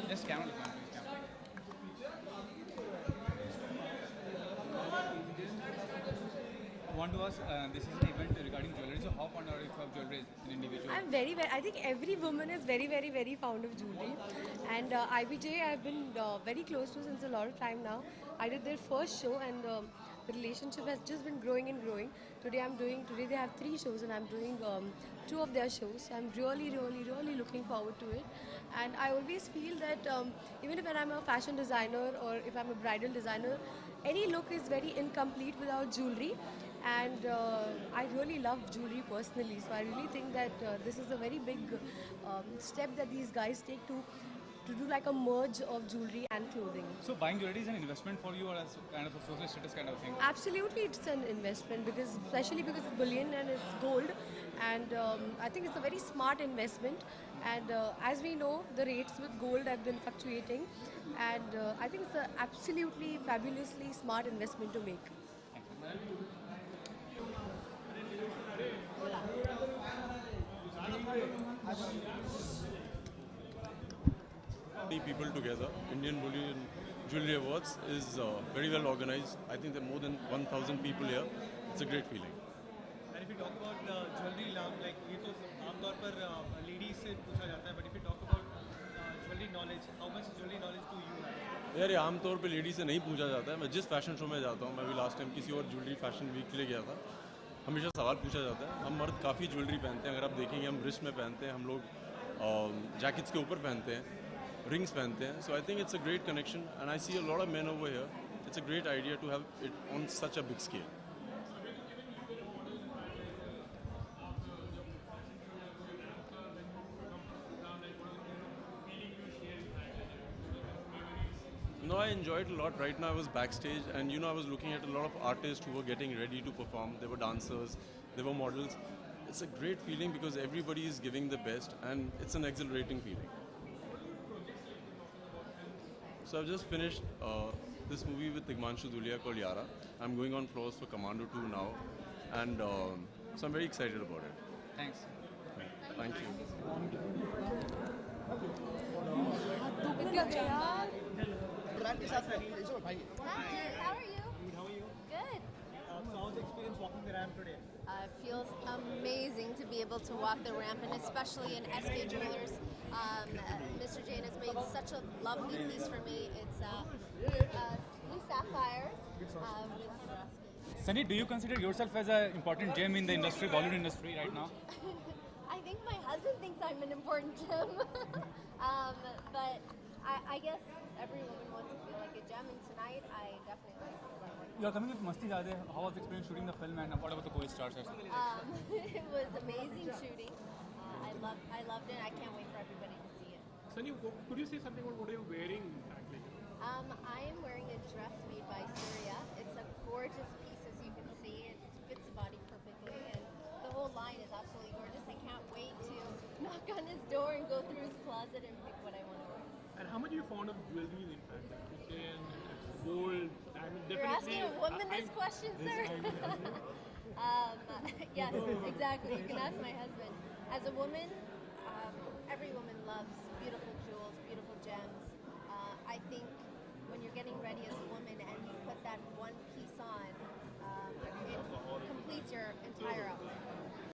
Just camera, camera, camera. I want to ask, this is an event regarding jewelry. So how fond are you of jewelry as an individual? I'm very, very. I think every woman is very, very, very fond of jewelry, and IBJ I've been very close to since a lot of time now. I did their first show, and the relationship has just been growing and growing. Today they have three shows, and I'm doing two of their shows. So I'm really, really, really looking forward to it, and I always feel that even if I'm a fashion designer or if I'm a bridal designer, any look is very incomplete without jewelry, and I really love jewelry personally. So I really think that this is a very big step that these guys take to do like a merge of jewelry and clothing. So buying jewelry is an investment for you, or as kind of a social status kind of thing? Absolutely, it's an investment because especially because it's bullion and it's gold, and I think it's a very smart investment. And as we know, the rates with gold have been fluctuating, and I think it's an absolutely fabulously smart investment to make. People together. Indian Bullion Jewelry Awards is very well organized. I think there are more than 1,000 people here. It's a great feeling. And if you talk about jewellery like ये तो आमतौर पर ladies से पूछा जाता है, but if you talk about jewelry knowledge, how much jewelry knowledge do you have? यार ये आमतौर पे लेडी से नहीं पूछा जाता है. मैं जिस फैशन शो में जाता हूँ, मैं भी लास्ट टाइम किसी और ज्वेलरी फैशन वीक के लिए गया था, हमेशा सवाल पूछा जाता है. हम मर्द काफ़ी ज्वेलरी पहनते हैं. अगर आप देखेंगे हम रिस्ट में पहनते हैं, हम लोग जैकेट्स के ऊपर पहनते हैं, रिंग्स पहनते हैं. So I think it's a great connection and I see a lot of men over here. It's a great idea to have it on such a big scale. No, I enjoyed it a lot. Right now I was backstage and I was looking at a lot of artists who were getting ready to perform. There were dancers, there were models. It's a great feeling because everybody is giving the best and it's an exhilarating feeling. So I've just finished this movie with Tigmanshu Dhulia called Yara. I'm going on floors for Commando 2 now, and so I'm very excited about it. Thanks. Thank you. Hi, how are you? How are you? Good. So how's the experience walking the ramp today? It feels amazing to be able to walk the ramp, and especially in SK Jewelers. Mr. Jain has made such a lovely piece for me. It's blue sapphires with Swarovski. Sunny, do you consider yourself as an important gem in the industry, Bollywood industry right now? I think my husband thinks I'm an important gem, but I guess every woman wants to feel like a gem, and tonight I definitely feel like one. You are coming with Masti Jade. How was the experience shooting the film, and what about the co-stars? It was amazing shooting. I loved it. I can't wait for everybody to see it. Sunny, could you say something about what are you wearing exactly? I am wearing a dress made by Surya. It's a gorgeous piece, as you can see. It fits the body perfectly, and the whole line is absolutely gorgeous. I can't wait to knock on his door and go through his closet and pick what I want to wear. And how much are you fond of jewelry in fact? Like Christian, gold, diamond, You're asking a woman this question, sir? Yes, exactly. You can ask my husband. As a woman, every woman loves beautiful jewels, beautiful gems. I think when you're getting ready as a woman and you put that one piece on, it completes your entire outfit.